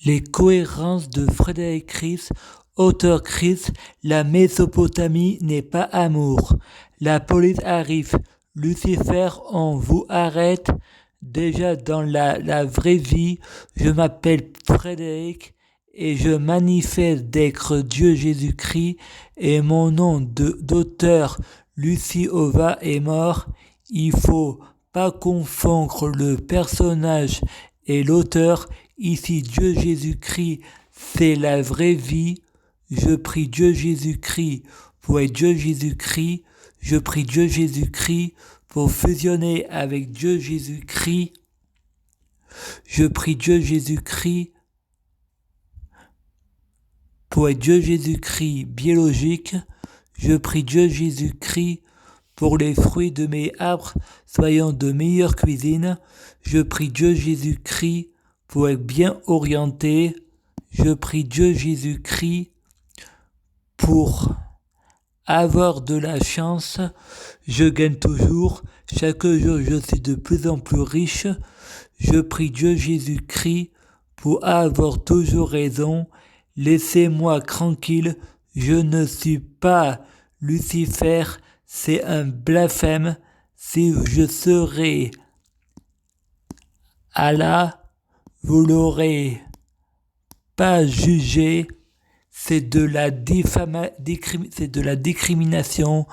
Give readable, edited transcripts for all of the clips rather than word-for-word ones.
Les cohérences de Frédéric Chris, auteur Chris, la Mésopotamie n'est pas amour. La police arrive. Lucifer, on vous arrête. Déjà dans la vraie vie, je m'appelle Frédéric et je manifeste d'être Dieu Jésus-Christ et mon nom d'auteur Lucie Ova est mort. Il faut pas confondre le personnage et l'auteur. Ici Dieu Jésus-Christ, c'est la vraie vie. Je prie Dieu Jésus-Christ pour être Dieu Jésus-Christ. Je prie Dieu Jésus-Christ pour fusionner avec Dieu Jésus-Christ. Je prie Dieu Jésus-Christ pour être Dieu Jésus-Christ biologique. Je prie Dieu Jésus-Christ pour les fruits de mes arbres soyant de meilleure cuisine. Je prie Dieu Jésus-Christ pour être bien orienté. Je prie Dieu Jésus-Christ pour avoir de la chance. Je gagne toujours. Chaque jour, je suis de plus en plus riche. Je prie Dieu Jésus-Christ pour avoir toujours raison. Laissez-moi tranquille. Je ne suis pas Lucifer. C'est un blasphème. Si je serais Allah, vous l'aurez pas jugé. C'est de la discrimination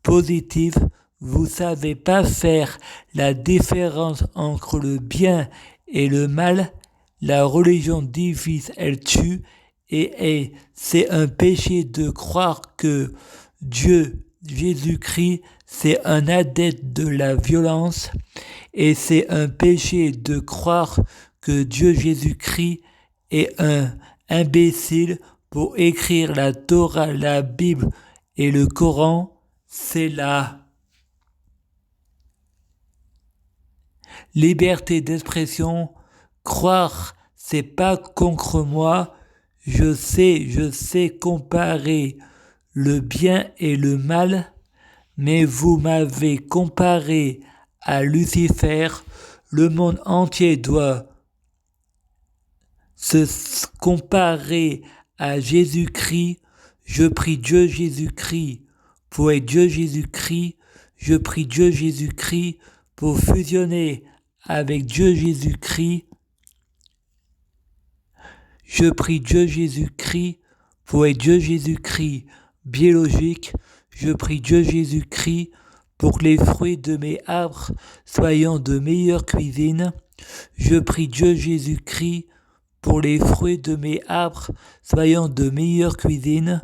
positive. Vous savez pas faire la différence entre le bien et le mal. La religion divise, elle tue. Et c'est un péché de croire que Dieu, Jésus-Christ, c'est un adepte de la violence. Et c'est un péché de croire que Dieu, Jésus-Christ, est un imbécile pour écrire la Torah, la Bible et le Coran. C'est la liberté d'expression. Croire, c'est pas contre moi. Je sais comparer le bien et le mal, mais vous m'avez comparé à Lucifer. Le monde entier doit se comparer à Jésus-Christ. Je prie Dieu Jésus-Christ pour être Dieu Jésus-Christ. Je prie Dieu Jésus-Christ pour fusionner avec Dieu Jésus-Christ. Je prie Dieu Jésus-Christ pour être Dieu Jésus-Christ biologique. Je prie Dieu Jésus-Christ pour que les fruits de mes arbres soyant de meilleure cuisine. Je prie Dieu Jésus-Christ pour les fruits de mes arbres soyant de meilleure cuisine.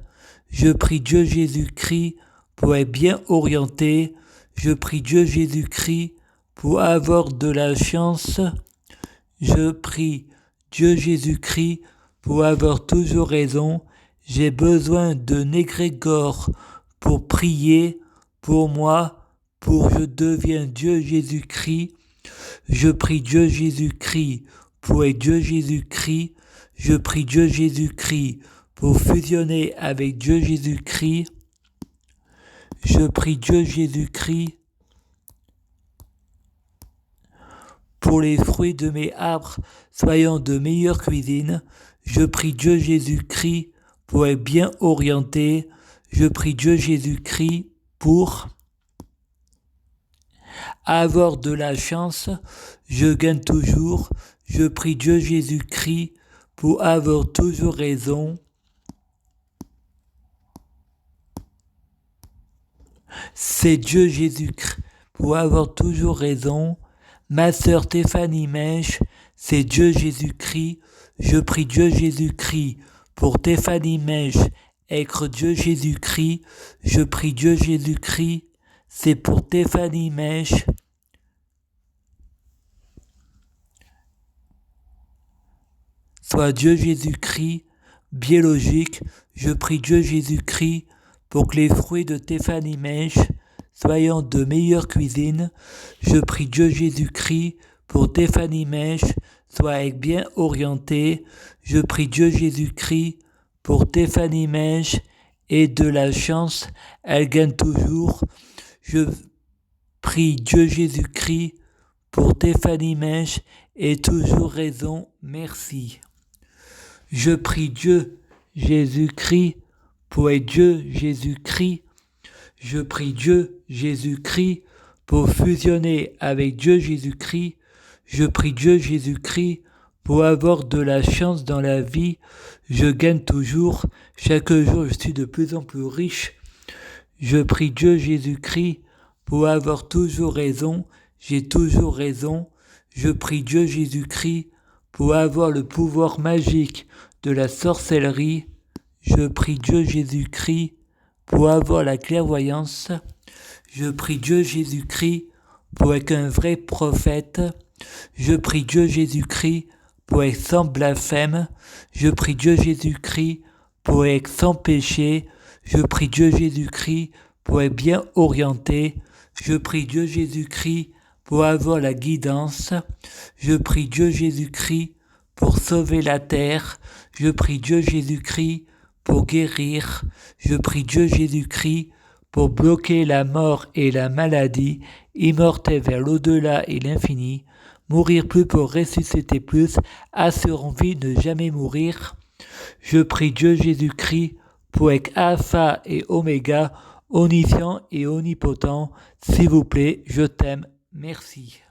Je prie Dieu Jésus-Christ pour être bien orienté. Je prie Dieu Jésus-Christ pour avoir de la chance. Je prie Dieu Jésus-Christ pour avoir toujours raison. J'ai besoin d'un égrégore pour prier pour moi, pour que je devienne Dieu Jésus-Christ. Je prie Dieu Jésus-Christ pour être Dieu Jésus-Christ. Je prie Dieu Jésus-Christ pour fusionner avec Dieu Jésus-Christ. Je prie Dieu Jésus-Christ pour les fruits de mes arbres soyant de meilleure cuisine. Je prie Dieu Jésus-Christ pour être bien orienté. Je prie Dieu Jésus-Christ pour avoir de la chance. Je gagne toujours. Je prie Dieu Jésus-Christ pour avoir toujours raison. C'est Dieu Jésus-Christ pour avoir toujours raison. Ma sœur Stéphanie Mèche, c'est Dieu Jésus-Christ. Je prie Dieu Jésus-Christ pour Stéphanie Mèche, être Dieu Jésus-Christ. Je prie Dieu Jésus-Christ, c'est pour Stéphanie Mèche. Soit Dieu Jésus-Christ biologique. Je prie Dieu Jésus-Christ pour que les fruits de Stéphanie Mèche soyant de meilleure cuisine. Je prie Dieu Jésus-Christ pour Stéphanie Mèche soit bien orienté. Je prie Dieu Jésus-Christ pour Stéphanie Mèche et de la chance, elle gagne toujours. Je prie Dieu Jésus-Christ pour Stéphanie Mèche et toujours raison. Merci. Je prie Dieu Jésus-Christ pour être Dieu Jésus-Christ. Je prie Dieu Jésus-Christ pour fusionner avec Dieu Jésus-Christ. Je prie Dieu Jésus-Christ pour avoir de la chance dans la vie. Je gagne toujours. Chaque jour, je suis de plus en plus riche. Je prie Dieu Jésus-Christ pour avoir toujours raison. J'ai toujours raison. Je prie Dieu Jésus-Christ pour avoir le pouvoir magique de la sorcellerie. Je prie Dieu Jésus-Christ pour avoir la clairvoyance. Je prie Dieu Jésus-Christ pour être un vrai prophète. Je prie Dieu Jésus-Christ pour être sans blasphème. Je prie Dieu Jésus-Christ pour être sans péché. Je prie Dieu Jésus-Christ pour être bien orienté. Je prie Dieu Jésus-Christ pour avoir la guidance. Je prie Dieu Jésus-Christ pour sauver la terre. Je prie Dieu Jésus-Christ pour guérir. Je prie Dieu Jésus-Christ pour bloquer la mort et la maladie, immortel vers l'au-delà et l'infini, mourir plus pour ressusciter plus, assurant vie de jamais mourir. Je prie Dieu Jésus-Christ pour être alpha et oméga, omniscient et omnipotent. S'il vous plaît, je t'aime. Merci.